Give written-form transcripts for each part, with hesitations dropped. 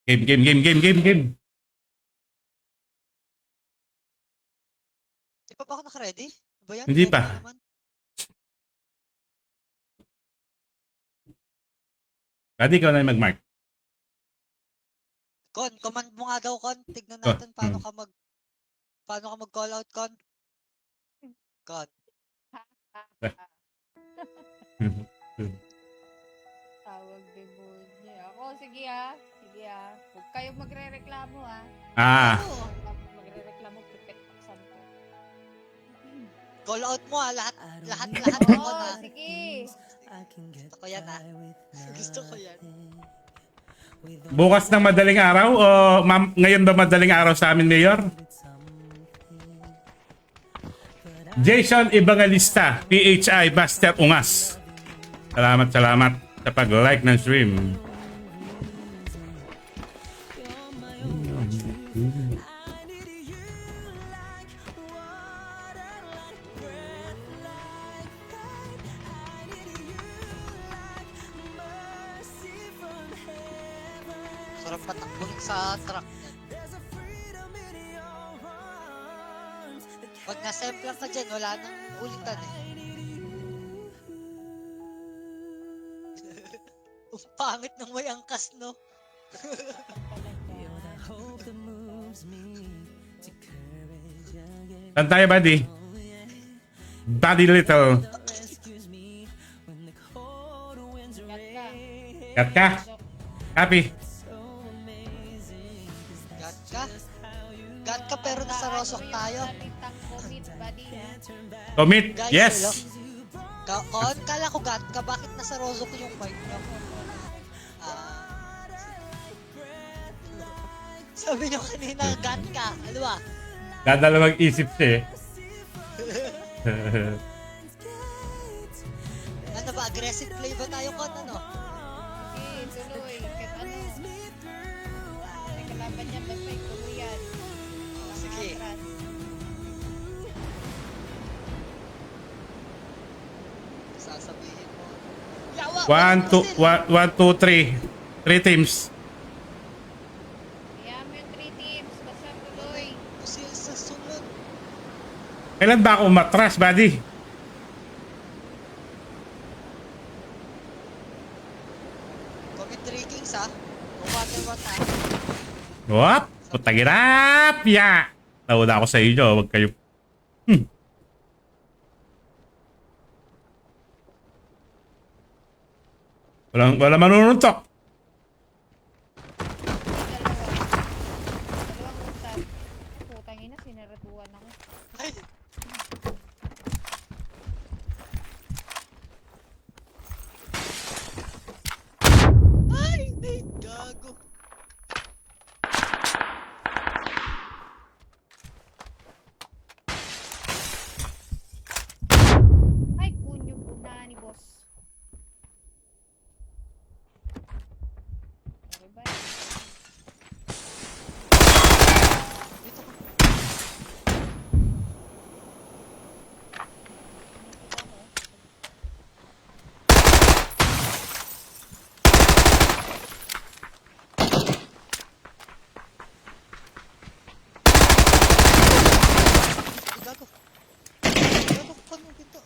Game. Di pa ba ako naka-ready? Ano ba yan? Hindi Ready pa. na naman. Pwede ikaw na yung mag-mark. Con, command mo nga daw, Con. Tignan Ko. natin paano ka mag-call out, Con. Con. Tawag demonyo. Ako, sige ah. Huwag kayong magre-reklamo ah. Oo. Magre-reklamo, pipektaksan ko. Call out mo ha. Lahat Oo, mo na. sige. Gusto ko yan ha. Gusto ko yan. Bukas ng madaling araw o ngayon ba madaling araw sa amin, Mayor? Jason Ibangalista, PHI, Master Ungas. Salamat sa pag-like ng stream. Sarap patakbong sa truck niyan. Pag na-semplang ka dyan, wala nang ulitan eh. Ang pangit ng may angkas, no? Saan tayo, buddy? Buddy Little. Cut ka? Copy. Gat ka pero nasa Rosok tayo. Salitang commit, buddy. Commit. Guys, Yes. Con, kala ko gat ka. Bakit nasa Rosok yung mic niyo? Sabi niyo kanina, gat ka. Ano ba? Dadalawang isip siya eh. Ano ba? Aggressive play ba tayo, Con? Ano? Sige, tuloy. Kahit ano. May kalaban niya, basta ituloy yan. Sige. Atras. Sasabihin mo. Yawa! 1, 2, 3. 3 teams. Kaya mo yung 3 teams. Basta tuloy. Kasi sa sunod. Kailan ba ako umatras, buddy? Commit 3 kings, ha? No matter what, ha? What? Putagirap! Ya! Nauna ako sa inyo. Huwag kayo. Walang manununtok. Dalawang usap. Putang ina, sinaratuan ako. Ay! Ay! Ay! Gago! Ay, kunyo po na ni boss. Okay ba? Dito ka. Ay, gago. Gago, Con, yung pinto.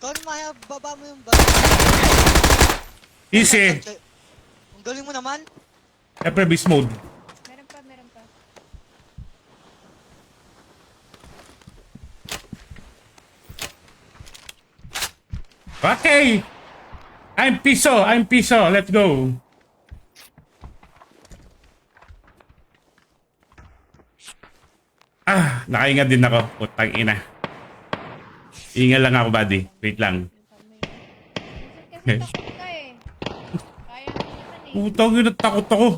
Con, Maya, baba mo yung bag. Easy. Ang galing mo naman. Siyempre, beast mode. Meron pa. Okay. I'm piso. Let's go. Nakaingat din ako. Putang ina. Ingal lang ako, buddy. Wait lang. Kasi takot ka eh. Kaya mo naman eh. Putang ina, takot ako.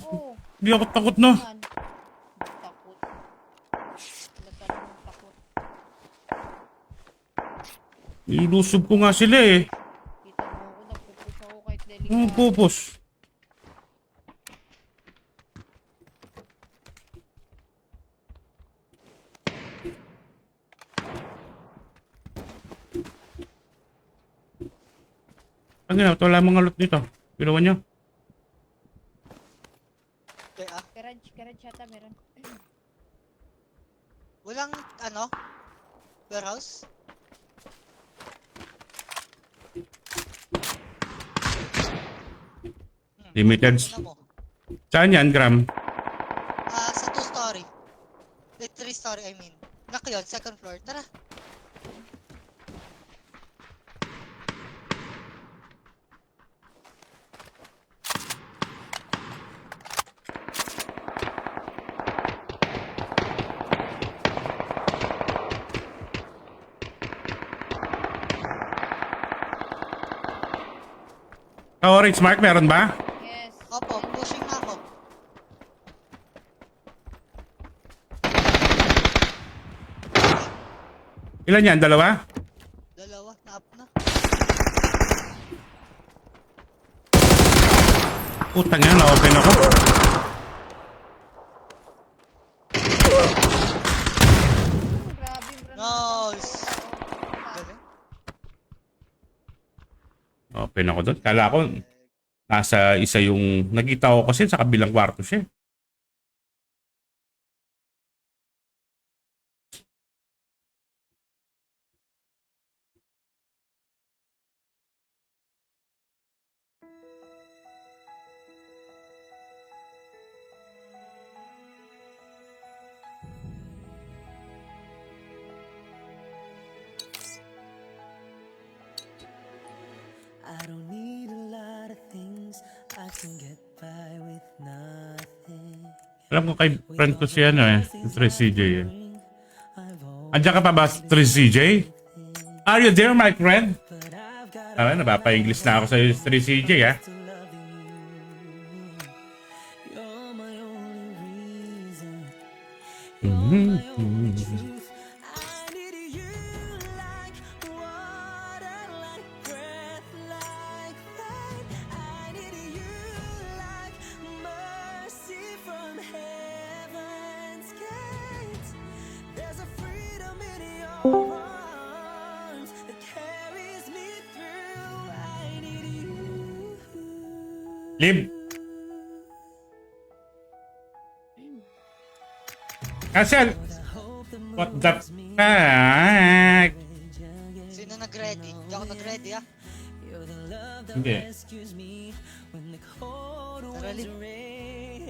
Oo. Hindi ako takot, no? Man. Takot. Halata namang takot. Ilusob ko nga sila eh. Kita mo ako, nagpupus ako kahit delikado. Ang pupos. Ang ina, wala mga loot dito. Ginawa nyo. Okay, ah. Garage yata meron. Walang, ano? Warehouse? Limited. Ano mo? Saan yan, Gram? Sa 2-story. 3-story, I mean. Nak yun, second floor. Tara. Sa orange mark, meron ba? Yes. Opo, pushing na ako. Ilan yan? Dalawa? Dalawa, na-up na. Putang yan, na-open ako. Grabe yung granada. Nice! Galing. Open ako doon. Kala ko, nasa isa yung... Nakita ko kasi sa kabilang kwarto siya. I don't need a lot of things. I can get by with nothing. Alam ko kay friend ko si ano eh. Si 3CJ eh. I've Andiyan ka pa ba, 3CJ? Are you there, my friend? but I've got Ah, napapa-English na ako sa 3CJ ah. to loving you. You're my only reason. Mhm. Truth. I need you like water, like breath, like rain. I need you like mercy from heaven's gates. There's a freedom in your arms that carries me through. I need you. Lib. Kasel. What the fuck? Sino nag-ready? Hindi ako nag-ready, ah. Hindi. Tara, Lib.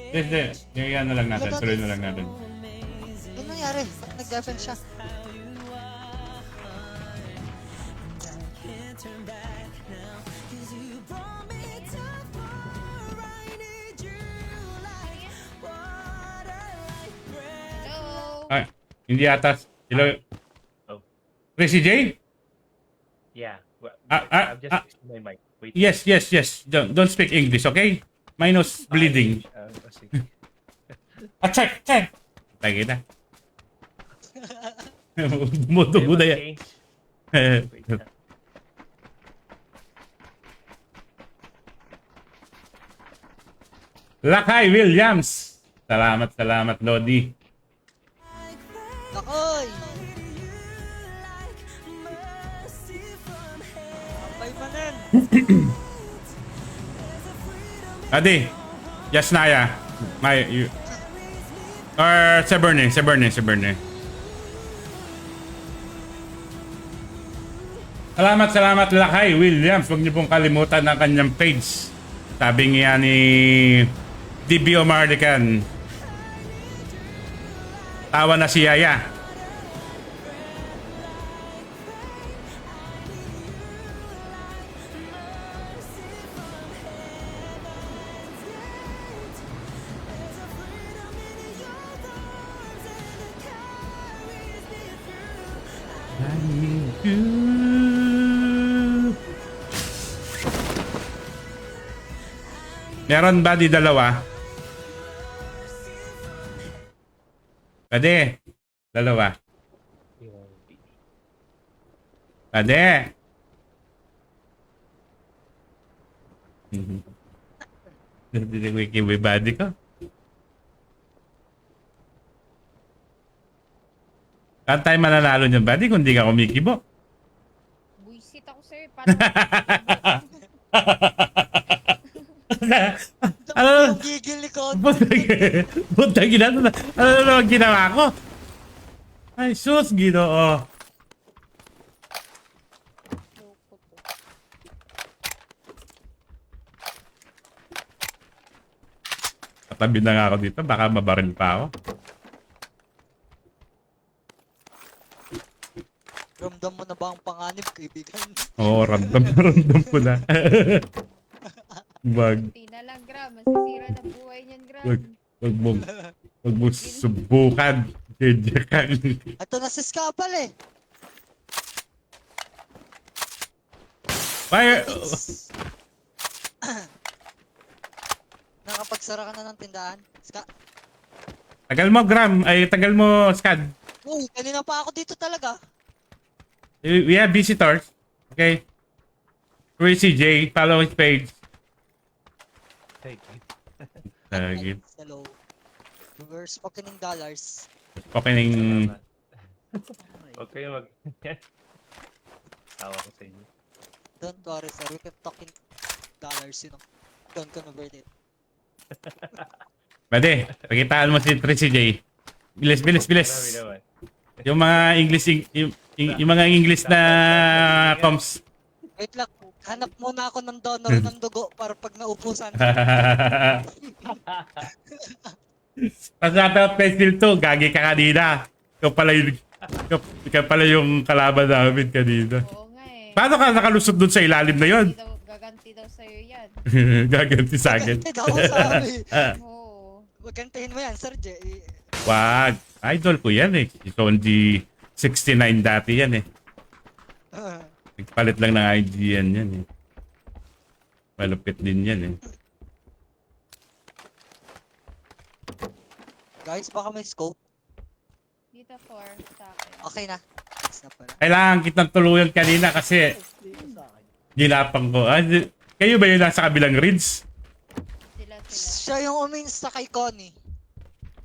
Hindi. Yan na lang natin. Tuloy na lang natin. Ano nangyari? Ba't nag-defense siya? Hello. Ay, hindi yata. Hello. Oh. 3CJ? Yeah. Well, I'm just fixing my mic. Wait. Yes. Don't speak English, okay? My nose bleeding. Sige. Check. Lagi na. Dumudugo na yan. Change. Wait. Lakay Williams. Salamat, Lodi. Nakoy! Kapay pa rin. Adi. Yasnaya. Or Seberne. Salamat Lakay Williams. Huwag niyo pong kalimutan ang kanyang page. Sabi niya ni DBO Marlican. Tawa na si Yaya. Meron ba di dalawa? Pwede. Dalawa. Pwede. Hindi wiki body ko. Saan tayo mananalo niyan, buddy, kung di ka kumikibo? Buisit ako sa'yo. Paano? Ano? Yung gigil ni Con. Buntag ina. Ano naman ginawa ko? Ay, sus, Ginoo. Loko to. Katabi na nga ako dito. Baka mabaril pa ako. Ramdam mo na ba ang panganib, kaibigan? Oo, ramdam ko na. Hindi na lang, Gram. Masisira na buhay niyan, Gram. Wag mong subukan. Kaya kang... Ito na si Scapal eh. Fire! Nakapagsara ka na ng tindahan. Tagal mo, Gram. Ay, tagal mo, Scad. Uy, kanina pa ako dito talaga. We have visitors. Okay. Crazy J, follow his page. Thank you. Lagi. Hello. We're spoken in dollars. Opening... Salamat. Huwag kayo mag... Tawa ko sa inyo. Don't worry, sir. We can talk in dollars, you know. Don't convert it. Pwede. Pakitaan mo si Tracy J. Bilis. Marami naman. Yung mga English... Yung mga English na comms. Wait lang. Hanap muna ako ng donor ng dugo para pag naubusan. Pasata Pencil 2, gagi ka kanina. Ikaw pala yung kalaban namin kanina. Oo nga eh. Paano ka nakalusot dun sa ilalim na yon? Gaganti daw sa'yo yan. Gaganti sa akin. Ganti daw sabi. Oo. Magantihin mo yan, Sir J. Wag. Idol ko yan eh. Si Tonji 69 dati yan eh. Nagpalit lang ng IGN yan eh. Malupit din yan eh. Guys, baka may scope. Dito 4 sa akin. Okay na. Next na pala. Kailangan kitang tuluyan kanina kasi ginapang ko. Kayo ba yung nasa kabilang reads? Sila. Siya yung uminsta kay Connie.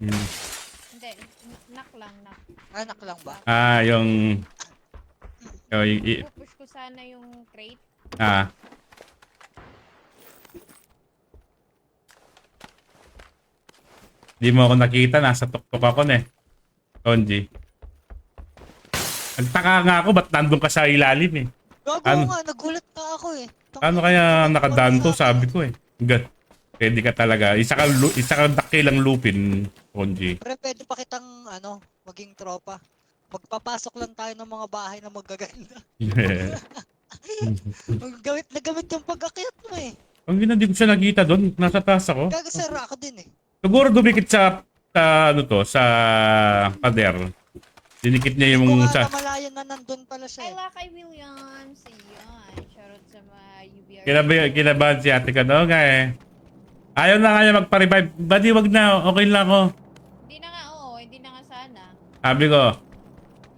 Hindi. Knock lang, knock. Anak lang ba? Yung... Pupush ko sana yung crate. Di mo ako nakita, nasa tuktok ako na eh. Tonji. Nagtaka nga ako, ba't nandun ka sa ilalim eh? Gago Ano? nga, nagulat na ako eh. Ano kaya nakadanto, sabi ko eh. God, pwede ka talaga. Isa ka dakilang lupin, Tonji. Pre, pwede pa kitang, maging tropa. Magpapasok lang tayo ng mga bahay na magaganda. Gamit na gamit yung pag-akyat mo eh. Ang hindi ko siya nakita doon, nasa taas ako. Gago, sir, ako din eh. Siguro dumikit sa pader. Dinikit niya yung Kung sa... malayo na nandun pala siya Ay, eh. Lakay Williams. Ayan. Shoutout sa mga UBR. Kinabahan si ate ka no, kaya ayaw na kaya magpa-revive. Badi, wag na, okay lang ako. Hindi na nga, oo. Hindi na nga sana. Sabi ko,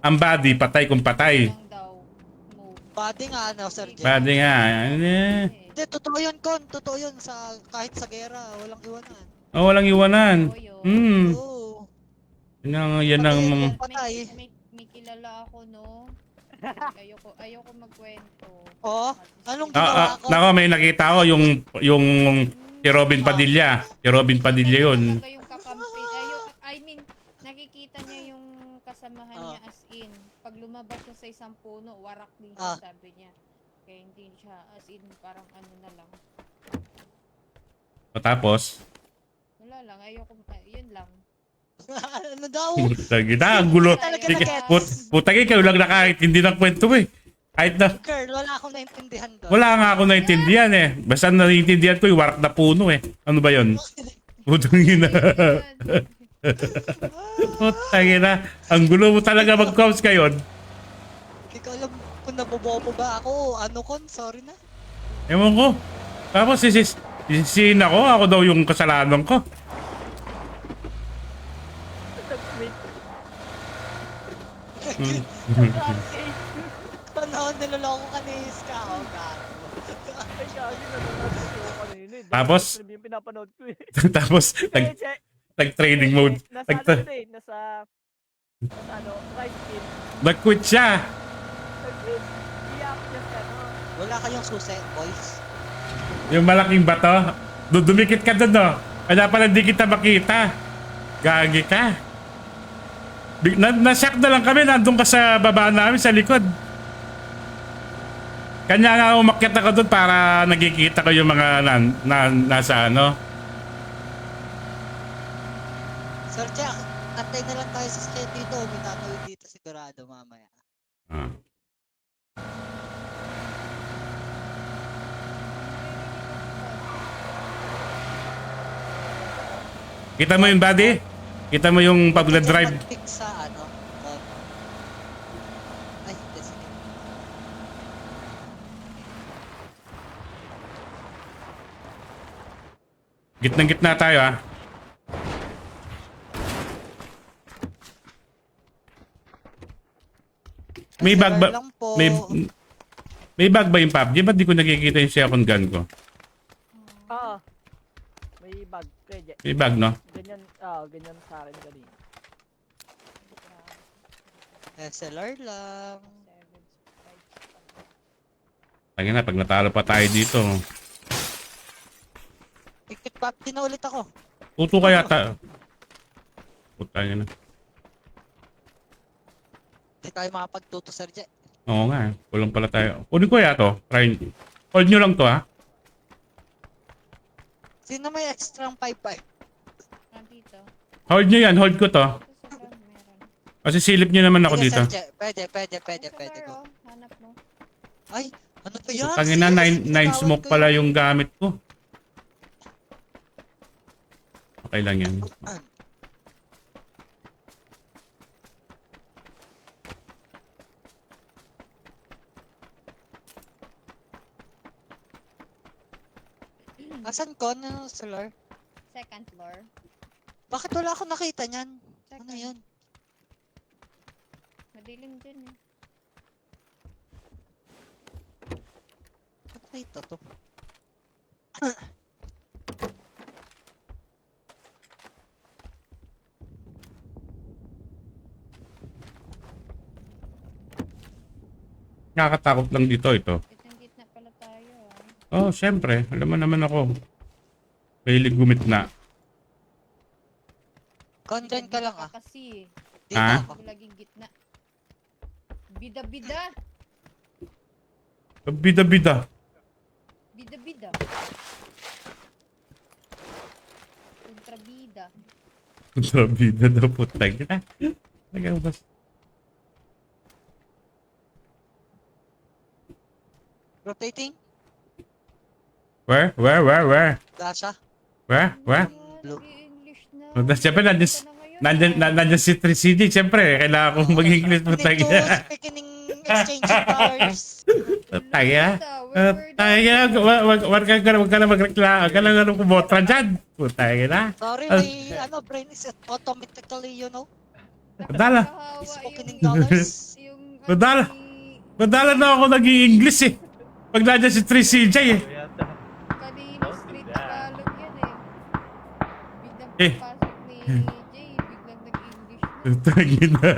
ang body, patay kung patay. Lang daw. Move. Body nga, Sir J. Body nga. Hindi, totoo yun, Con. Totoo yun. Kahit sa gera, walang iwanan. Oh, walang iwanan. Oo. Yan ang mga... Patay. May kilala ako, no? Ayoko magkwento. Oo. Anong ginawa ko? Nako, may nakita ko yung si Robin Padilla. Si Robin Padilla yun. Talaga yung kakampi. I mean, nakikita niya yung kasamahan niya as in. Pag lumabas siya sa isang puno, warak din siya, sabi niya. Kaya hindi siya as in, parang ano na lang. O tapos, Wala lang, yun lang. Ano daw? Putang ang gulo. Putang ikaw lang na kahit hindi ng kwento eh. Kahit na, Girl, wala akong naintindihan doon. wala nga ako naintindihan eh. Basta naiintindihan ko yung warak na puno eh. Ano ba yun? Putang ina. Putang ina. Ang gulo mo talaga mag-coms kayo. Hindi ko alam kung nabobobo ba ako. Ano, Con? Sorry na. Ewan ko. Tapos sisisin ako daw yung kasalanan ko. Panahon niloloko ka ni Iska. Oh, gago. Tapos, Yung pinapanood ko eh. tapos nag-training mode. Nasa right skin. Nag-quit siya. Nag-quit. Iyak niya sa Wala kayong susi, boys. Yung malaking bato. Dumikit ka doon, no? Kaya pala di kita makita. Gagi ka. Nasyak na lang kami. Nandun ka sa baba namin, sa likod. Kanya nga umakyat ako doon para nakikita ko yung mga nasa ano. Sir Jack, antay na lang tayo sa skate dito. May tatawid dito sigurado mamaya. Ah. Kita mo yung body? Kita mo yung pag-drive? Mag-pick sa ano? Ay, hindi, sige. Gitnang-gitna tayo, ah. May Sir, bag ba? lang po. May bag ba yung PUBG? Ba't di ko nakikita yung second gun ko? Ah, may bag. Pwede. May bag, no? Ganyan, ganyan sa akin kanina. SLR lang. Tangin na, pag natalo pa tayo dito. Pikit pop din na ulit ako. Tuto kaya ta. Putang na. Hindi tayo makapagtuto, Sir Jack. Oo nga, kulang pala tayo. Kunin ko ya to. Try. Hold nyo lang to, ha? Sino may extra 5-5? Nandito. Hold nyo yan, hold ko to. Ito sa ground meron. Kasi silip nyo naman ako Sige, dito. Sir Jack. Pwede Nasa bar, go. oh. Hanap mo. Ay, ano ba yan? Tangin na, Sis, 9 tinawag smoke ko pala yun. yung gamit ko. Okay lang yan. Asan ko? Ano, Solar? Second floor. Bakit wala akong nakita niyan? Ano Second. yun? Madilim dyan eh. Ba't nakita to? Nakakatakot lang dito ito. Itong gitna pala tayo Oh, ah. syempre. Alam mo naman ako. Mahilig gumitna. Condon ka lang ah. Kasi Dito Ha? ako. laging gitna. Bida-bida. Bida-bida. Bida-bida. Kontrabida. Bida daw po. Tagina. Nagabas. Rotating? Where? Dasha? Where? Blue. Nag-i-English na. Siyempre, nandyan si 3CD. Siyempre, kailangan kong mag-English mo. We need to speak in exchanging powers. Tagina. Tagina. Wag ka na magreklamo. Wag ka na kumotra dyan. Tagina. Sorry, may ano, brain is automatically, you know, Madala. spoken in dollars. Madala. Madala na ako nag-i-English eh. Pag nandiyan si 3CJ eh. Yata. Kanina street Tagalog yan eh. Biglang Eh. pasok ni Jay, biglang nag-English na. Tagina.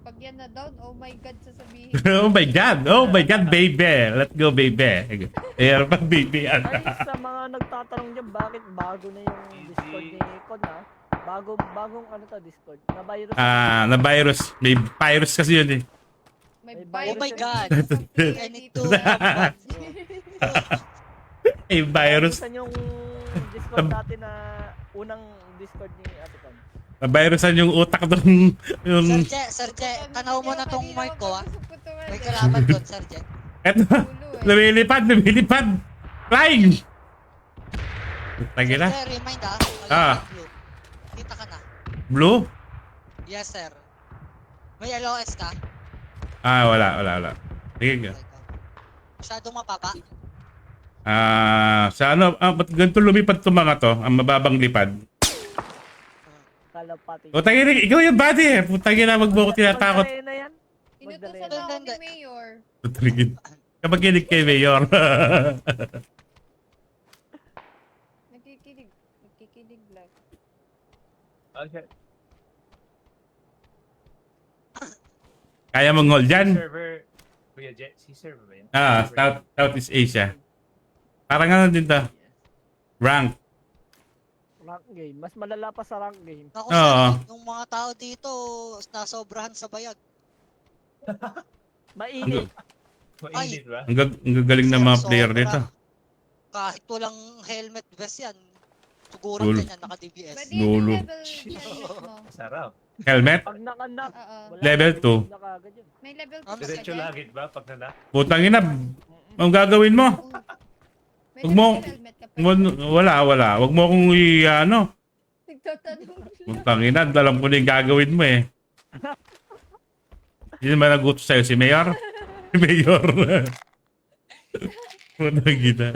Pag yan na down, oh my God, sasabihin. Oh my God. Oh my God, baby. Let's go, baby. Ayan pa, baby. Ay, sa mga nagtatanong dyan, bakit bago na yung Discord ni Con ha? Bagong ano to, Discord? Na virus. Na virus. May virus kasi yun eh. May Oh my virus God. sa PI I need dito. to have May virus. Saan yung Discord natin na unang Discord ni Ate Con? Na-virusan yung utak doon. Yung... Sir Jack, tanaw mo na tong mark ko ah. May May kalaban doon, Sir Jack. Eto. Lumilipad. Flying. Tagina. Sir, remind ah. Ah. Wala blue. Kita ka na. Blue? Yes, sir. May LOS ka? Wala. Sige. Masyadong mapapa. Sa ano, ba't ganito lumipad itong mga to? Ang mababang lipad. Kalapati. O, tagina, ikaw yung body eh. Putangin na magbuko tinatakot. Magdalena yan. Inutusan Magdalena. ako ni Mayor. Putangin. Kapag kinig kay Mayor. Nagkikinig lang. Okay. Kaya mong hold dyan? Server. Kuya Jet, si Sir ba yun? Southeast Asia. Parang ano din to. Rank. Rank game. Mas malala pa sa rank game. Ako Oo. sir, yung mga tao dito, nasobrahan sa bayag. Mainit. Mainit ba? Ang gagaling ng mga Sir, player sobra. dito. Kahit walang helmet vest yan, siguro Cool. ganyan, naka-DBS. Pwede yung Lolo. level helmet mo. Sarap. Helmet? Pag nakanak, Oo. wala Level na, 2. na kagad yun. May level 2 Ah, ka Diretso dyan? langit ba pag nanak? Putang ina. Ang gagawin mo? May Huwag mo- level helmet ka pa. Wala. Huwag mo akong ano. Nagtatanong lang. Putang ina, alam ko na yung gagawin mo eh. Hindi naman nagutos sa'yo si Mayor. Si Mayor. Putang ina.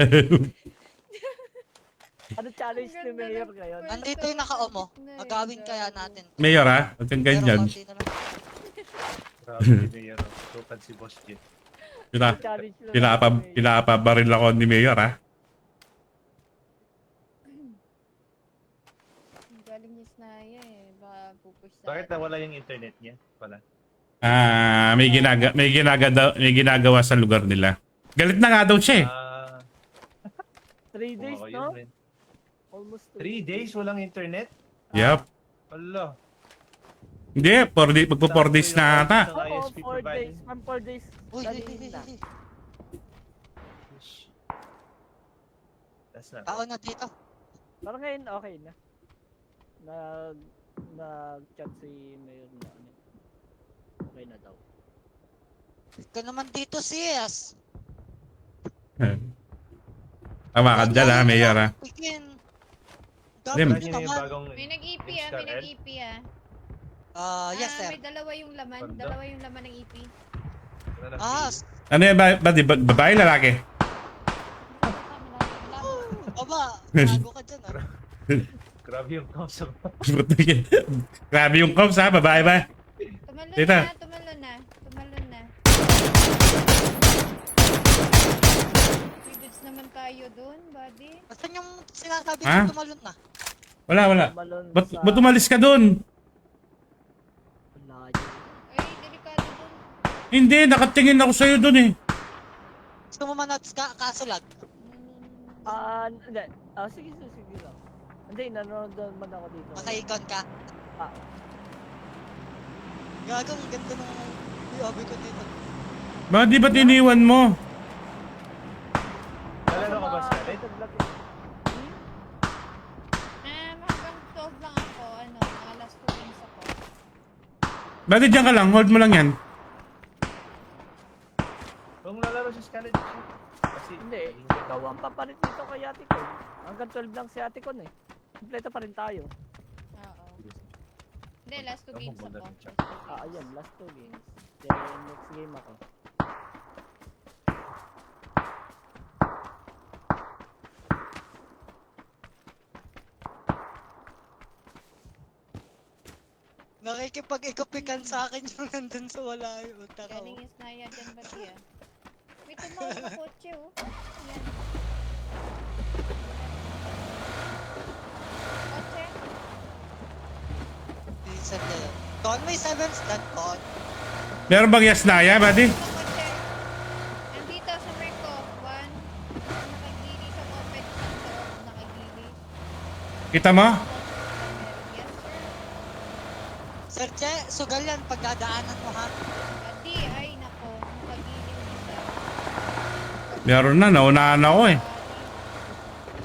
Ano challenge ni Mayor ngayon? Andito yung naka-omo. Agawin kaya natin. Mayor ha? Huwag kang ganyan. Pero konti na lang. Grabe ni Mayor. Tukan si Boss Jet. Challenge na lang ni Mayor. Pinapabaril ako ni Mayor ha? Galing niya Snaya eh. Baka pupush sa Bakit nawala yung internet niya? Wala. May ginagawa sa lugar nila. Galit na nga daw siya eh. 3 days, Oo, no? yun rin. Almost 3 days walang internet? Yup. Wala. Hindi, magpo 4 days na ata. Sa Oo, ISP 4 days. provider. From 4 days. Uy, kanina. That's not tao na dito. Parang ngayon, okay na. Nag-chat si Mayor na ano. Okay na daw. Ikaw naman dito, sis. Tama ka dyan ha, Mayor ha? Begin. Hindi, Dapat Alam niyo na yung naman. bagong May nag-EP ah, may nag-EP ah. Yes, sir. May dalawa yung laman, Ganda. dalawa yung laman ng EP. Ah, Ano yan ba? Babae, lalaki? baba. Bago ka dyan, ah. Grabe yung kausap. Grabe yung comms ha, babae ba? Tumalon Tita. na, tumalon na, tumalon na. Privilege naman tayo dun, buddy. Basta'n yung sinasabi Ha? ko tumalon na. Wala. Malon Ba't umalis ka dun? Layo. Ay, delikado dun. Hindi, nakatingin ako sa'yo dun eh. Gusto mo man kasulag? Hindi. Sige lang. Hindi, nanonood naman ako dito. Makaikon ka? Ah. Gagong ganda ng hobby ko dito. Bakit di ba't iniwan mo? Nalaro ka ba sa atin? Hanggang 12 lang ako, alas 2 games ako. Bakit dyan ka lang? Hold mo lang yan. Kung lalaro si Scarlett, kasi Hindi, ikaw ang papalit dito kay Ate Con. Hanggang 12 lang si Ate Con eh. Kompleto pa rin tayo. Oo. Hindi, last 2 games ako. Ayan, last 2 games. Then next game ako. Nakikipag-ikupikan sa akin yung nandun sa wala yung utang ako. Galing yung Snaya dyan ba siya? May tumawag na kotse oh. Ayan. Kotse? Decent na yun. Con, may 7 stand, Con. Meron bang Yasnaya, buddy? Ito kotse. Nandito sa Merco. 1. Nakagili sa open. Sa loob nakagili. Kita mo? Yes sir. Sir Che, sugal yan pag dadaanan mo, ha? Adi, ay nako. Nakagili yung isa. Meron na, naunahan ako eh.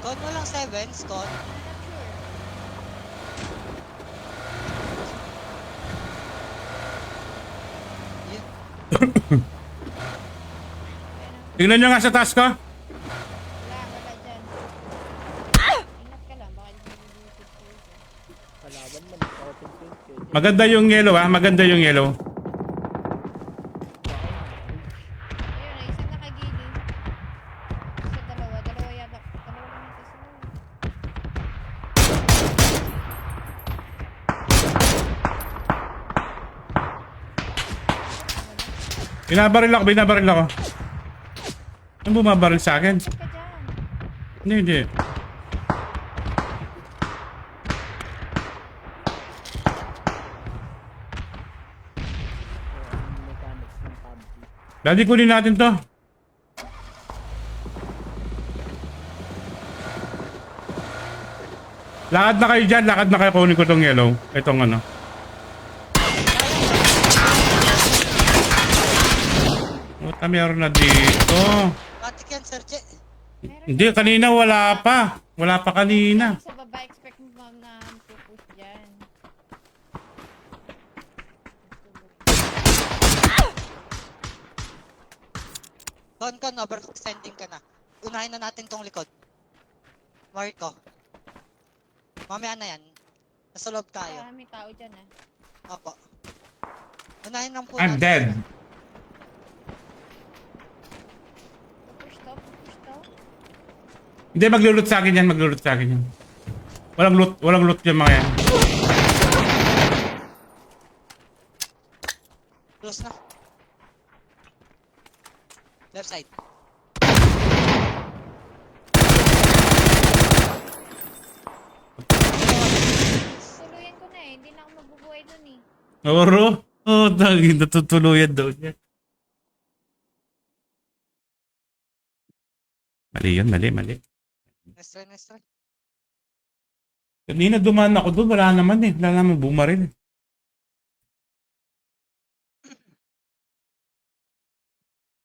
Con mo lang 7s, Con. I'm not sure. Tingnan nyo nga sa task ko. Wala dyan. Ingat ka lang, baka hindi mo YouTube ko ito. Kalaban man, open field yun. Maganda yung yellow ha, maganda yung yellow. Ayun, isang nakagili. Isa dalawa, dalawa yata. Dalawa lang yata sila. Binabaril ako. Ano bumabaril sa akin? Ka dyan. Hindi. Mechanics ng PUBG. Daddy, kunin natin to. Lakad na kayo dyan. Lakad na kayo. Kunin ko tong yellow. Itong ano. Puta, meron na dito. Matik yan, Sir Che. Meron Hindi, kanina wala pa. Wala pa kanina. sa baba, expect mo ma'am na pupush dyan. Doon ka, overextending ka na. Unahin na natin tong likod. Marco. Mamaya na yan. Nasa loob tayo. May tao dyan Opo. Unahin lang po I'm natin dead. sila. Push to. Hindi, maglulot sa akin yan. Maglulot sa akin yan. Walang loot yung mga yan. Close na. Left side. Tuluyan ko na eh. Hindi na ako mabubuhay dun eh. Oro? Oh, natutuluyan daw niya. Mali yun, mali. Nice try. Kanina dumaan ako doon, wala naman eh. Wala naman bumaril.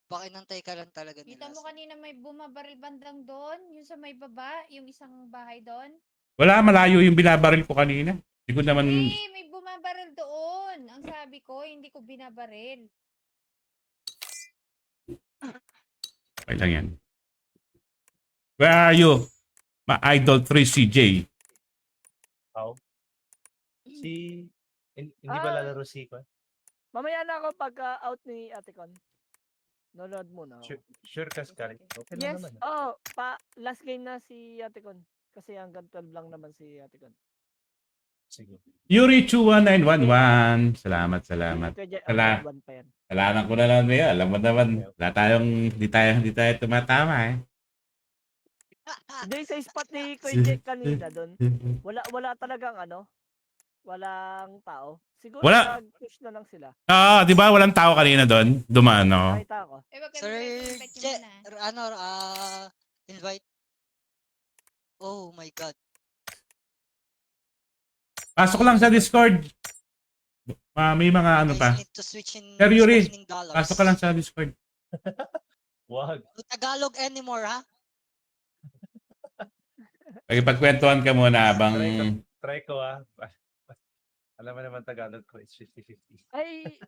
Baka inantay ka lang talaga nila. Kita mo kanina may bumabaril bandang doon. Yung sa may baba. Yung isang bahay doon. Wala, malayo yung binabaril ko kanina. Hindi ko naman... May bumabaril doon. Ang sabi ko, hindi ko binabaril. Okay lang yan. Where are you? My idol 3CJ. How? Hindi ba lalaro si Con? Mamaya na ako pagka out ni Ate Con. Noload muna ako. Sure ka, Scar? Okay lang Yes, naman. last game na si Ate Con. Kasi hanggang 12 lang naman si Ate Con. Sige. Yuri 21911. Salamat. Kaya Wala. one pa yan. Kailangan ko na lang niya. Alam mo naman, hindi tayo tumatama eh. Hindi, sa spot ni Kuya Jack kanina doon. Wala talagang walang tao. Siguro Wala. nag-push na lang sila. Di ba walang tao kanina doon? Dumaan, no? Nakita ko. Wag ka Sir invite Che, nyo muna. invite. Oh my God. Pasok lang sa Discord. May mga ano Guys pa. need to switch in Sir Yuri, spending dollars. Pasok ka lang sa Discord. Wag. No Tagalog anymore, ha? Pagkwentuhan ka muna habang... Try ko Alam mo naman Tagalog ko, it's 50-50. Ay,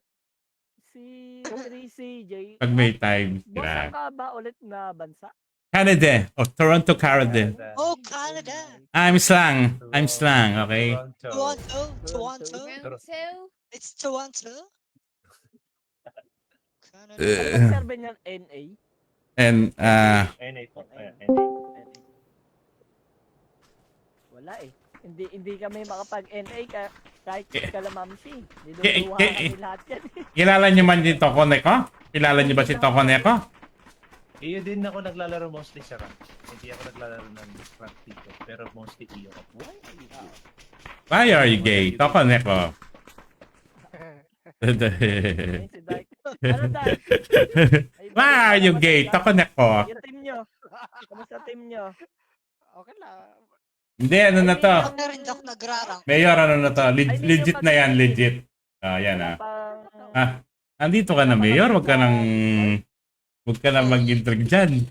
si 3CJ. Pag may time. Boss ka ba ulit na bansa? Canada. O Toronto, Canada. Oh, Canada. I'm slang, okay? Toronto. Toronto. So, It's Toronto. Canada. Ano serve niyan? NA? And, NA po. NA. Wala eh. Hindi kami makapag-NA kahit kalamamsi. Eh, Niluduha eh, kami lahat yan. kilala niyo man si Tokoneko? Kilala niyo ba si Tokoneko? Iyo din ako naglalaro mostly sa rank. Hindi ako naglalaro ng rank dito. Pero mostly iyo ako. Why are you gay? Tokoneko. Ayun si Dyke. Ano Dyke? Ay, Why are you gay? Tokoneko. Yung team nyo. Kamusta team nyo? Okay lang. Hindi, ano na to? Ako na rin ako nagrarang. Mayor, ano na to? Legit na yan, legit. Yan Pang... Andito ka na, Mayor. Huwag ka nang mag-intrigue dyan.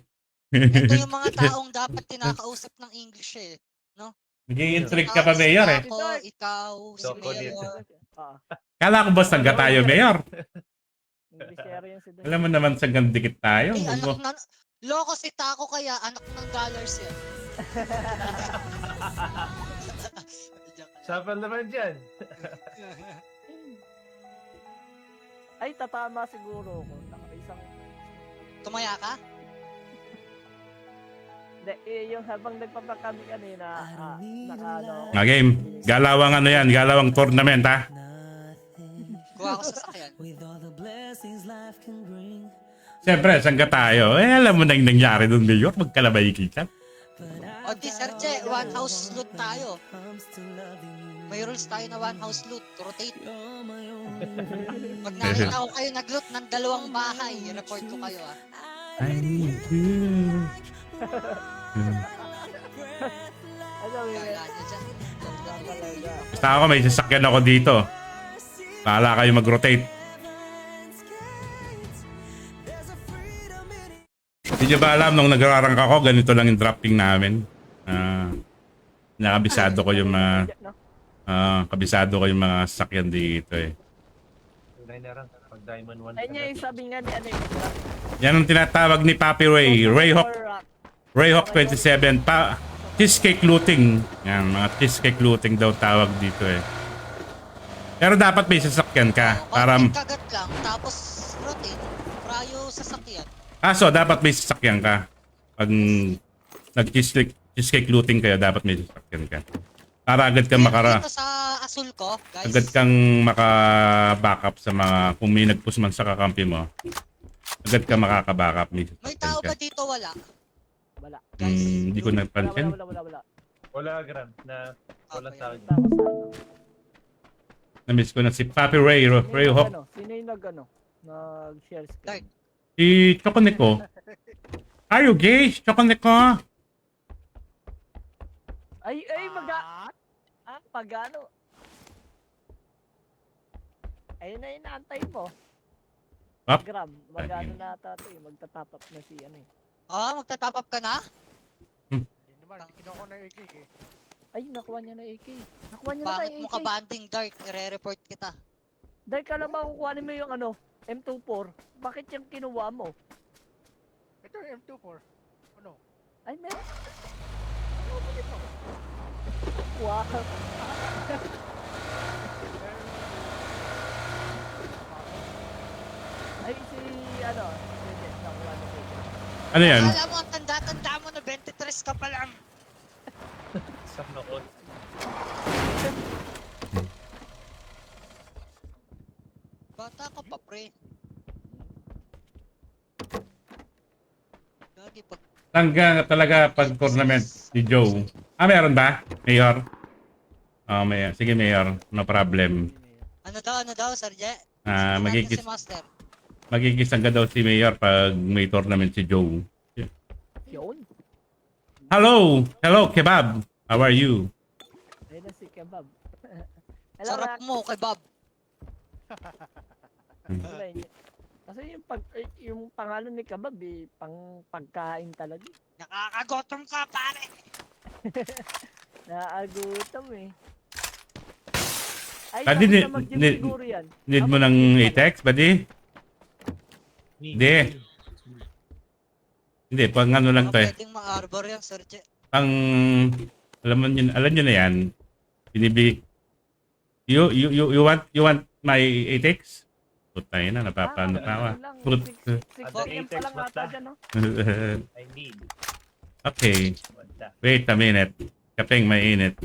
Ito yung mga taong dapat tinakausap ng English eh. Nag-intrigue ka pa, Mayor eh. Ako, ikaw, si Doko dito. Mayor. Kala ko ba sangga tayo, Mayor? Englishero yan si Dyke. Alam mo naman sanggang dikit tayo. Eh, anak na... Loko si Taco kaya, anak ng dollars yan. Sapal naman dyan. Ay, tatama siguro ko. Isang... Tumaya ka? Hindi, yung habang nagpapakami kanina, naka Game. Galawang ano yan. Galawang tournament, ha? Kuha ko sa sakyan. With all the blessings life can bring. Siyempre, sangga tayo. Alam mo na yung nangyari doon, Mayor. Magkalabay kita. O di, Sir Che, one house loot tayo. Comes to loving you May rules tayo na one house loot. Rotate. You're my only Pag nakita ko kayo nag-loot ng 2 bahay, report ko kayo ah. I need you. Ano yun? Kala nyo dyan. Talaga. Basta ako, may sasakyan ako dito. Bahala kayo mag-rotate. Hindi nyo ba alam, nung nagrarang ako, ganito lang yung dropping namin. Nakabisado ko yung mga... No? kabisado ko yung mga sasakyan dito eh. Tunay na lang. Pag Diamond 1 Ayun nga yung sabi nga ni ano yung Yan ang tinatawag ni Papi Ray. Rock. Rayhawk 27. Cheesecake looting. Yan, mga cheesecake looting daw tawag dito eh. Pero dapat may sasakyan ka. Para... Kagat lang, tapos rotate. Prayo sasakyan. So dapat may sasakyan ka. Pag nag-cheesecake looting kayo, dapat may sasakyan ka. Para agad kang Dito sa asul ko, guys. agad kang maka-backup sa mga kung may nag-push man sa kakampi mo. Agad kang makaka-backup. May tao ba dito? Wala. Wala. Hindi ko napansin. Wala. Wala, Gram. Na walang tao. Tama sa ano. Na-miss ko na si Papi Ray. Rayhawk. Sino yung nag-share Dark. screen? Si Choconeko. Are you gay? Choconeko. Ay, pagano? Ayun na yung naantay mo. Up? Gram, magano na tato eh. Magtatap up na si ano eh. Magta-top up ka na? Hindi naman, kinuha ko na yung AK eh. Ay, nakuha niya na AK. Nakuha niya na Bakit tayo mo AK. ka-banding Dark? I-report kita. Dahil ka lang makukuhanin mo yung ano, M24. Bakit yung kinuha mo? Ito yung M24. Ano? Ay, meron. Ano ba dito? Wow. Ay, si ano, nakuha niya AK. Ano yan? Alam mo, ang tanda-tanda mo na 23 ka pa lang. Sa noon. Bata ka pa, pre. Gagi, pag... Tangga talaga pag tournament si Joe. Meron ba? Mayor? Mayor. Sige, Mayor. No problem. Ano daw, Serge? Magigis Si Master. magigis daw si Mayor pag may tournament si Joe. Yun. Hello! Hello, Kebab! How are you? Ayun na si Kebab. Hello, Sarap Rock. mo kay Bob. Wala yun. Kasi yung pangalan ni Kebab eh, pang pagkain talaga. Nakakagotom ka, pare. Naagutom eh. Ay, Buddy, dapat na mag-gym siguro yan. Need mo ng ATEX, buddy? Hindi. Hindi, pang ano lang to eh. Pwedeng ma-arbor yan, Serge. Pang, alam nyo na yan. Binibig. You want my ATEX? Putay na, napapano pa ako. Put. 6 AM pa lang ata dyan, no? I need. Okay. Wanda. Wait a minute. Kapeng mainit.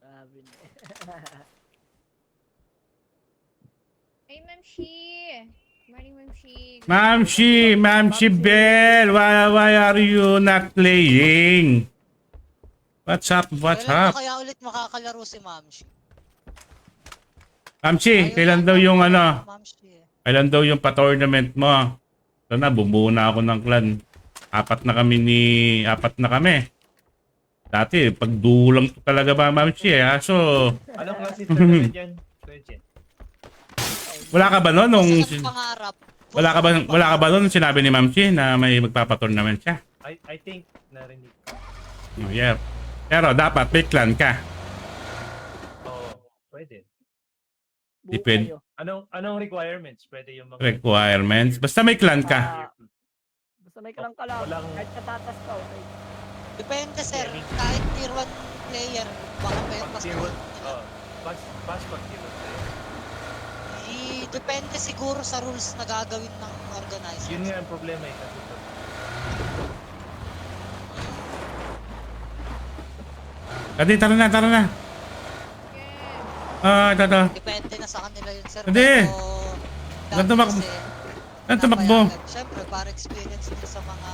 Sabi niya. Ay, Ma'am Shi. Morning, Ma'am Shi. Ma'am Shi Bell, why are you not playing? What's up? Kailan kaya ulit makakalaro si Ma'am Shi? Ma'am Shi, Ayaw kailan na daw yung Ma'am Shi. kailan daw yung pa-tournament mo? Ito na, bumuo na ako ng clan. Apat na kami. Dati, pagdulang to talaga ba, Ma'am Shi, ha? So, Anong klase tournament yan? Sergeant? wala ka ba noon nung... Sa pangarap. Wala ka ba noon nung sinabi ni Ma'am Shi na may magpapa-tournament siya? I think narinig ko. Oh, yeah. Pero dapat may clan ka. Oo, pwede. Buo Depend- kayo. Anong requirements? Pwede yung mga... Requirements. Basta may clan ka. Basta may kalang kalaw. Walang- Kahit katatas ka, okay. Depende, sir. Kahit tier 1 player, baka pwede Pag mas tier 1, pass pag tier 1 player. Depende siguro sa rules na gagawin ng organizer. Yun nga ang problema eh. Kasi pag Kadi, tara na. Yes. Ito. Depende na sa kanila yun, sir. Hindi. Pero, Ilan dati tumakbo? kasi, Ilan tumakbo? pinapayagan. Siyempre, para experience din sa mga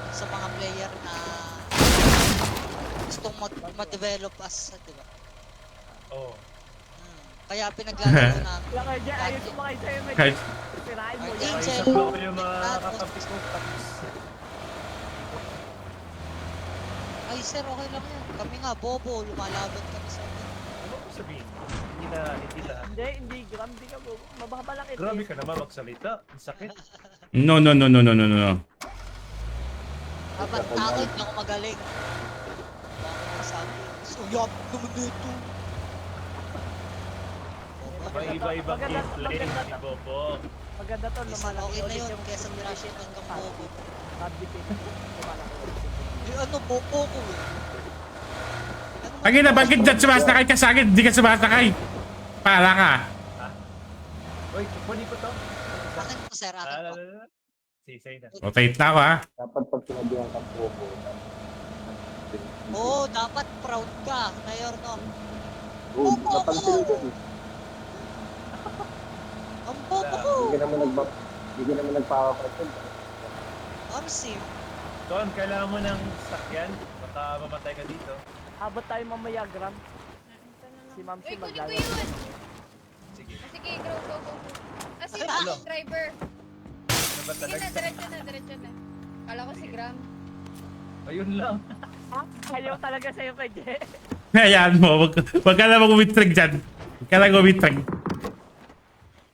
sa mga player na gustong mag-develop as, di ba? Oo. Kaya pinaglalaro namin. Kaya kay Jay, ayos sumakay sa'yo, medyo. Kahit, Sirain mo Ay, yan. Ay, Angel. sa flow yung mga kakapis ko. Ay, sir, okay lang yan. Kami nga, bobo, lumalaban kami sa akin. Ano ko sabihin? Hindi lahat. Hindi, Gram, di ka mababa lang ito. Grabe ka naman magsalita. Ang sakit. no. Dapat ako, hindi ako magaling. Bakit masabi? So, yap naman dito. Iba-ibang gameplay ni Bobo. Maganda to, Isa, lumalaki okay na ulit yun, yung kesa trashing hanggang bobo. Advocate. Lumalaki ulit. Ano, bobo ko eh. Ano, Pagin na, bakit dyan sumasakay ka sa akin? Hindi ka sumasakay. Para ka. Uy, kunin ko to. Akin to, sir, akin to. Say na. Rotate na ako ha. Dapat pag sinabihan ka bobo, Oo, dapat proud ka, Mayor, no? oh, napansin ko. Ang bobo ko! Hindi ka naman nagpapapretend. Amsim. Don, kailangan mo ng sakyan. Baka mamatay ka dito. Abot tayo mamaya, Gram. Ito na lang. Si Ma'am Uy, si kunin ko maglalaro. yun. Sige. Sige, go. Sino Ano? yung driver? Ano ba Sige talaga? na, diretso na. Kala ko si Gram. Ayun lang. Ayaw talaga sa'yo kay Jay. Hayaan mo. Wag ka na mag-umitrig dyan. Wag ka lang umitrig.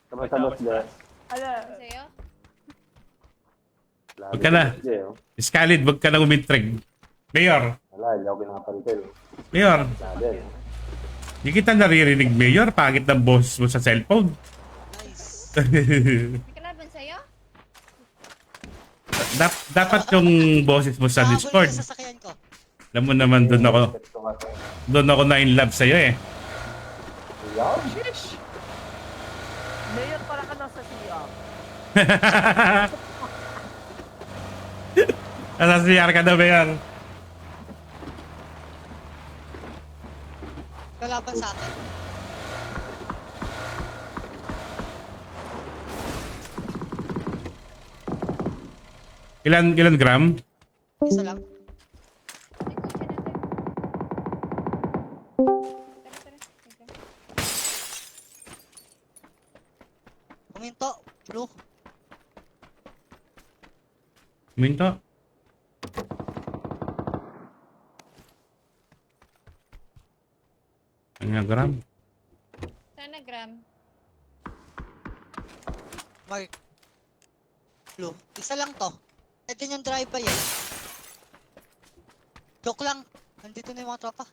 Kamasamos na. Ala, Ano sa'yo? Wag ka na. Scarlett, wag ka na umitrig. Mayor. Wala, hindi ako pinapansin. Mayor. Wala din. Hindi kita naririnig, Mayor. Pangit ng boses mo sa cellphone. Nice. May kalaban sa'yo? Dapat yung boses mo sa Nahabol Discord. yung sasakyan ko. Alam mo naman, doon ako na in love sa'yo eh. Yaw? Mayor, para ka nasa CR. Nasa CR ka na, Mayor. Kalaban sa akin. Ilan gram? Isa lang. Tara. Puminto. Blue. Minto. Ano gram? Sana Gram. Mark. Blue. Isa lang to. Pwede niyang drive ba yan? Joke lang. Nandito na yung mga tropa.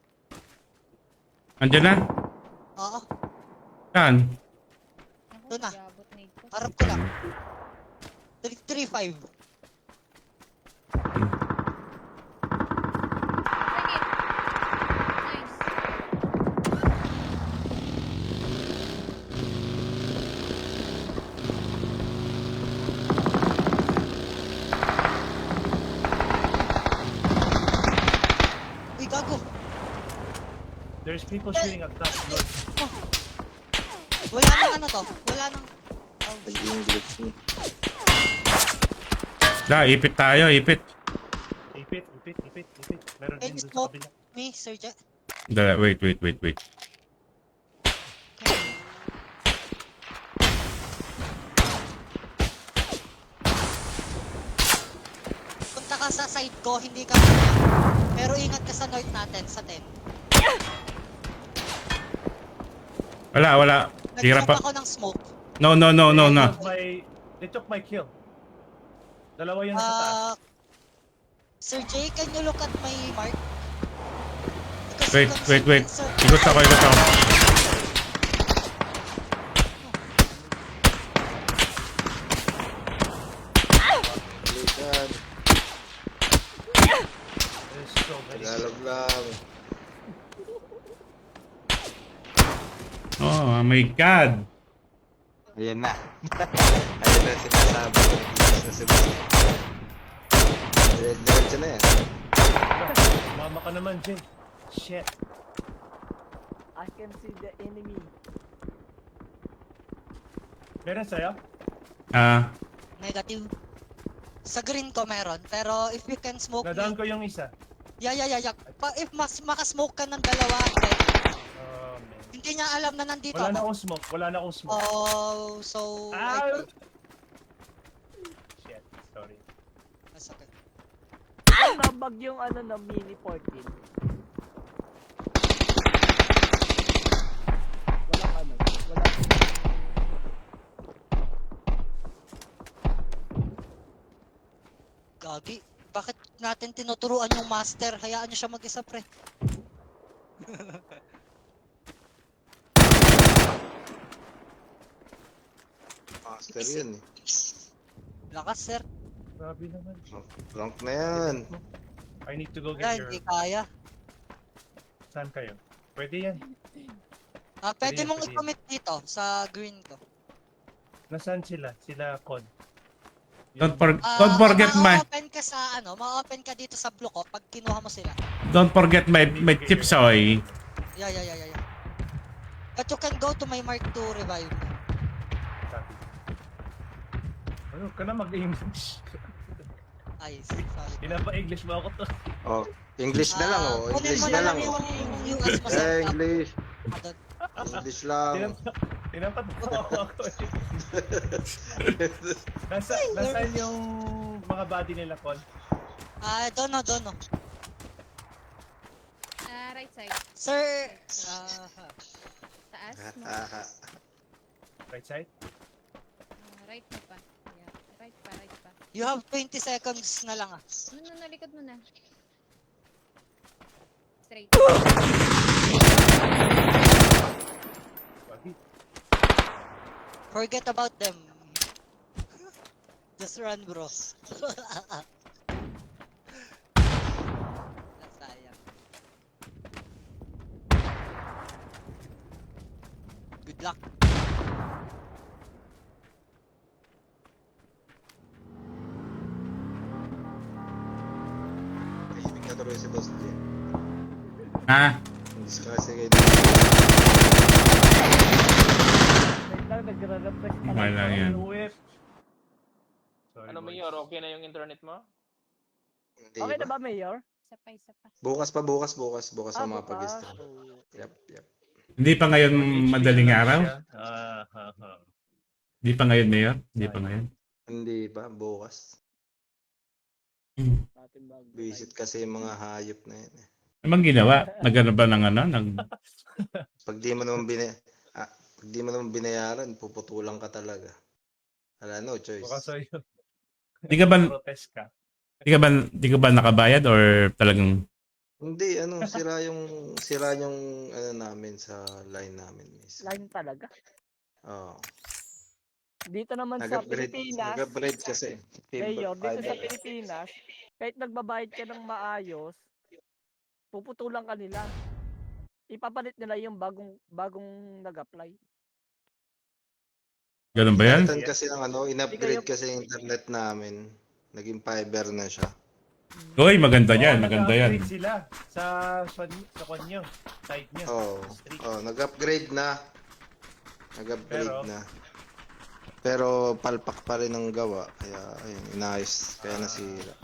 Andiyan na? Oo. Ako, Saan? Doon na. nag-abot na ito. Harap ko lang. 335. Sige. Nice. Uy, gago. There's people shooting at top floor. Wala nang ano to. Wala nang... Oh, wait. Ipit tayo, ipit. Ipit. Meron Can din you doon sa smoke kabila. me, Sir Jet? Wait. Punta ka sa side ko, hindi ka muna. Pero ingat ka sa north natin, sa 10. Wala. Tira Nag-drop pa. ako ng smoke. No. They took my kill. Dalawa yun sa taas. Sir Jay, can you look at my mark? Because Wait. you can see, sir. Ikot ako. There's so many. lang. Oh my God. Ayan na. Ayan na sinasabi ko. Bilis na sila. Diretso na yan. Mama ka naman, Jay. Shit. I can see the enemy. Meron sa'yo? Negative. Sa green ko meron, pero if you can smoke Nadaan me, ko yung isa. yeah. If makasmoke ka ng dalawa, then, Oh, man. hindi niya alam na nandito Wala na ako. akong smoke. Wala na akong smoke. Oh, so, Ah! Shit. Sorry. that's okay. Ay, nabag yung ano na mini 14. Walang ano, walang Gagi, bakit natin tinuturuan yung master? Hayaan niyo siya mag-isa, pre. Master yun eh. Lakas, sir. Grabe naman. Rank na yan. I need to go Wala, get your... hindi kaya. Saan kayo? Pwede yan. Pwede Pwede mong yan. i-commit dito, sa green ko. Nasaan sila? Sila Con. Don't forget my Ma-open ka sa ma-open ka dito sa blue ko pag kinuha mo sila. don't forget my chips oy. Yeah. But you can go to my mark to revive. Copy. Ano ka na mag-English? Ay, sorry. Pinapa-English mo ako to. Oh, English na lang oh. Kunin English mo na lang yung oh. US mo sa English. doon. English lang. Tinapat mo ako eh. Nasaan yung mga body nila, Con? Dono. Right side. Sir, Taas mo. Right side? Right mo pa. Yeah. Right pa. you have 20 seconds na lang ah. No, likod mo na. Straight. Wagi. Forget about them. Just run, bro. Sayang. Good luck. Tahimik na tuloy si Boss J. Discuss kayo. wait lang, nagre-refresh pa Okay lang yan. Whip. Sorry, Ano, boys. Mayor? Okay na yung internet mo? Hindi Okay na ba? ba, Mayor? Isa pa. Bukas sa mga bukas. pag-stream. Oh. Yep. Hindi pa ngayon madaling lang araw? siya. Hindi pa ngayon, Mayor? Hindi pa ngayon. Hindi ba? Bukas. Natin mag- Visit kasi yung mga hayop na yun eh. Anong ginawa? Nagano ba ng Pag di mo naman binayaran, puputulan ka talaga. Wala, no choice. Baka sa'yo. Di ka ba Protest ka. di ka ba nakabayad or talagang Hindi, sira yung namin sa line namin. Mismo. Line talaga. Oo. Dito naman sa Nag-upgrade Pilipinas, kasi. Mayor, dito sa Fiber. Pilipinas, kahit nagbabayad ka ng maayos, puputulan ka nila. Ipapalit nila yung bagong nag-apply. ganun ba yan? Inatan kasi in-upgrade kasi yung internet namin. Naging fiber na siya. Uy, maganda yan, Oo, maganda yan. nag-upgrade sila sa konyo, site nyo. Oo. Street. Nag-upgrade na. Pero palpak pa rin ang gawa. Kaya, ayun, inayos. Kaya nasira.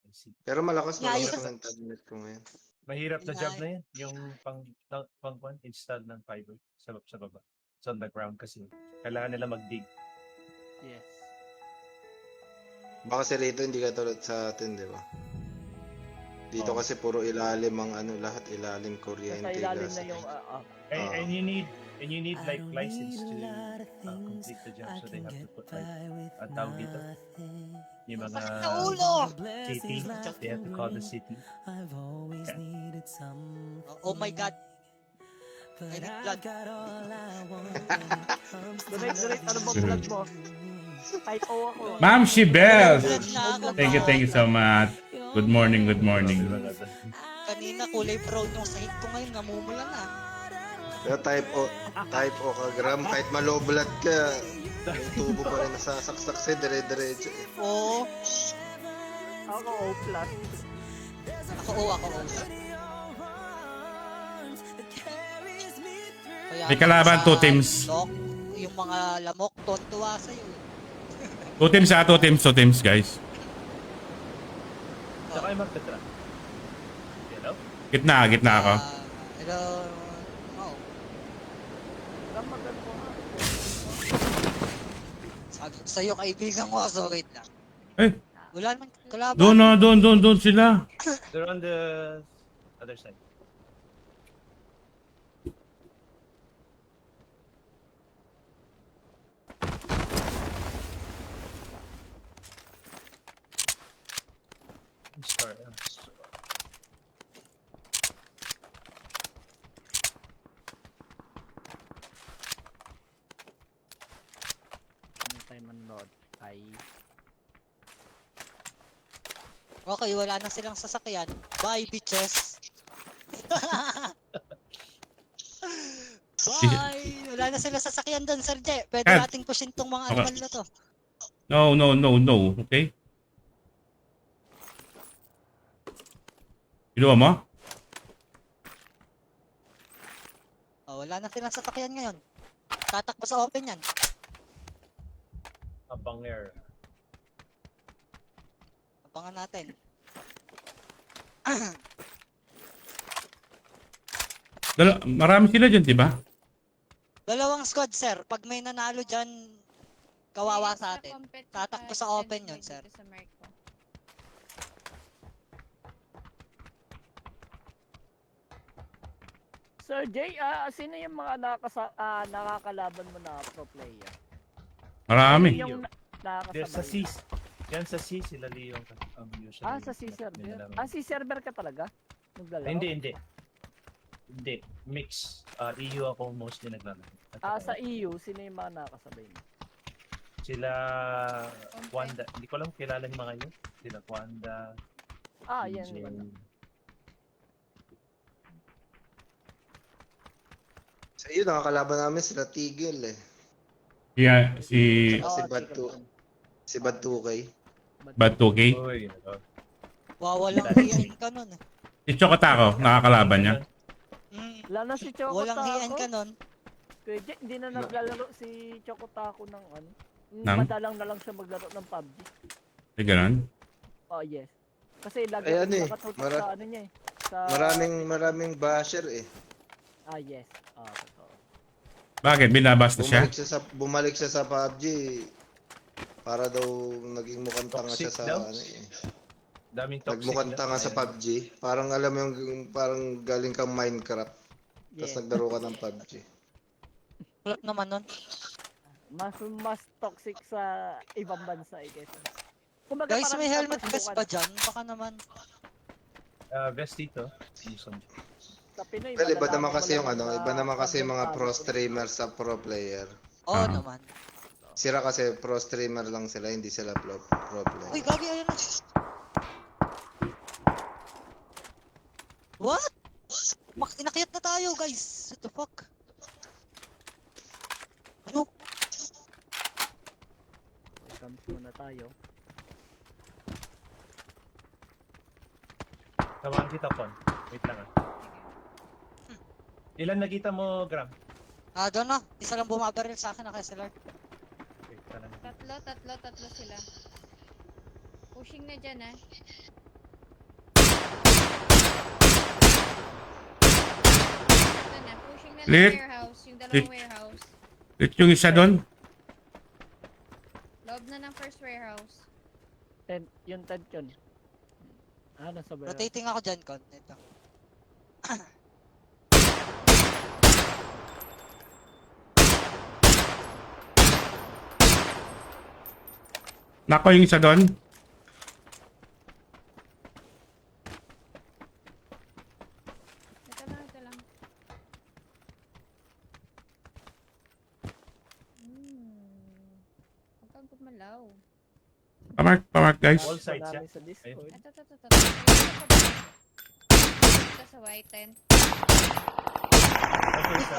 I see. Pero malakas Inayos. ang internet ko ngayon. Mahirap na job na yan. Yung pang install ng fiber sa baba. It's on the ground kasi. Kailangan nila mag-dig. Yes. Baka kasi rito hindi katulad sa atin, di ba? Dito Oo. kasi puro ilalim ang lahat ilalim kuryente. Nasa ilalim gas. na yung And you need I like don't license need to a lot of things. complete the job. I So they can have to get put like by with ang tawag dito? nothing. yung mga Sakit na ulo! city. They have to call the city. I've always Yeah. needed something. Oh my God. But I need I've blood. got all I want when it comes to Donate, ano ba vlog mo? Type O ako. Ma'am Shibel! Blood na ako, Thank you so much. Good morning. Kanina kulay brown yung sahig ko ngayon, namumula na. Pero type O ka gram, kahit ma-low blood ka, may tubo pa rin nasasaksak sa'yo, dire-diretso. Oo. Ako O+. Ako O. Kaya May kalaban, sa 2 teams. Lock, yung mga lamok, tontuwa sa'yo. 2 teams 2 teams guys. Saka yung magkatra. Hello? Gitna ako. Hello. Oh, Ram, maganda ko nga. sabi ko sa'yo, kaibigan ko. So, wait lang. Eh, Wala naman kalaban. doon sila. They're on the other side. Start. Ano tayo manood? Ay, Okay, wala na silang sasakyan. Bye, bitches. Bye! Wala na silang sasakyan doon, Sir J. Pwede Kat. nating pushin tong mga Okay. animal na to. No. Okay? Ginawa mo? Oh, wala na silang sasakyan ngayon. Tatakbo sa open yan. Abang air. Abangan natin. Marami sila dyan, di ba? Dalawang squad, sir. Pag may nanalo dyan, kawawa May sa extra atin. compet Tatakbo tsaka sa open extended yun, sir. dito sa Marco. Sir Jay, sino yung mga nakakalaban mo na pro player? Marami. Yung There's sa nakakasabay. C. Yan sa C, sila Leon. Usually. Sa C server. nilalaro. C server ka talaga? Naglalaro? Hindi. Mix. EU ako mostly naglalaro. Sa EU, sino yung mga nakakasabay mo? Sila Wanda. Hindi ko lang kilala yung mga yun. Sila Wanda. Yan. DJ. Wala. Sa iyo, nakakalaban namin sila Tigil eh. Yeah, si Si Oo, Bad sige. 2. Si Bad 2K. Bad 2K. Uy, Wawalang hiyain ka nun. Eh. Si Chocotako, nakakalaban niya. Lalo si Choco Walang hiyain ka nun. Kuya Jay, hindi na naglalaro si Choco Taco ng ano. Nang? Madalang na lang siya maglaro ng PUBG. Ay, ganun. Oh, yes. Kasi lagi Ay, ano eh, nakatutok mara- sa ano niya eh. Sa... Maraming basher eh. Yes. Totoo. Bakit? Binabasta siya? Bumalik siya sa PUBG. Para daw naging mukhang tanga siya Toxic sa daw? ano eh. Daming toxic. Nagmukhang na. tanga sa Ayun. PUBG. Parang alam mo yung parang galing kang Minecraft. Tapos Yes. naglaro ka ng PUBG. Wala naman nun. Mas toxic sa ibang bansa I guess. Kumbaga, Guys, parang may helmet pasukan. vest ba dyan? Baka naman. Vest dito. Sa Pinoy, Well, iba malalaman naman mo kasi yung lang ano, sa iba naman kasi yung mga content pro creator. streamer sa pro player. Oo Ah. naman. Sila kasi pro streamer lang sila, hindi sila pro Uy, player. gagi, ayun na. What? Inakyat na tayo, guys. What the fuck? Ano? Camp muna tayo. Tamaan kita, Pon. Wait lang Ilan nakita mo, Gram? Doon na. Isa lang bumabaril sa akin na Kessler. Wait, tara na. Tatlo sila. Pushing na dyan Ito na, pushing na ng Lit. warehouse, yung Lit. dalawang warehouse. Ito yung isa doon. Loob na ng first warehouse. Yung tent yun. Nasa warehouse. Rotating ako dyan, Con. Ito. Nako yung isa doon. Ito lang. Huwag kang gumalaw. Pamark guys. All sides Namin siya. sa Discord. Ito. Ito sa white tent. Okay, isa.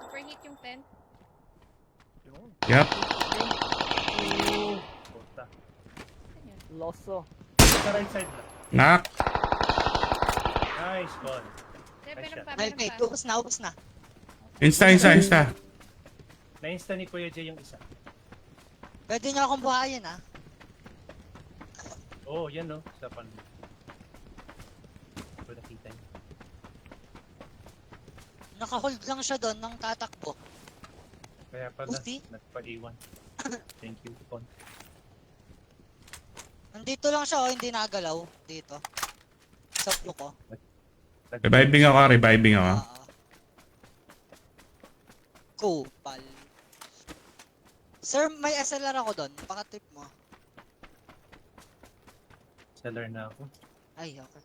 Overheat yung tent. Yup. Puta. Loso. Sa right side lang. Nak. Nice, Con. Sir, Ay, meron siya. pa, Ay, meron wait, pa. ubos na. Insta. Na-insta ni Kuya Jay yung isa. Pwede niyo akong buhayin, ah. Oo, yan no. Sa pan. Ito nakita niyo. Naka-hold lang siya doon ng tatakbo. Kaya pala, Buti. nagpa-iwan. Thank you, Con. Nandito lang siya, oh, hindi nagalaw. Dito. Sa blue ko. Reviving ako. Ah. Kupal. Sir, may SLR ako doon. Baka tip mo. Seller na ako. Ay, okay.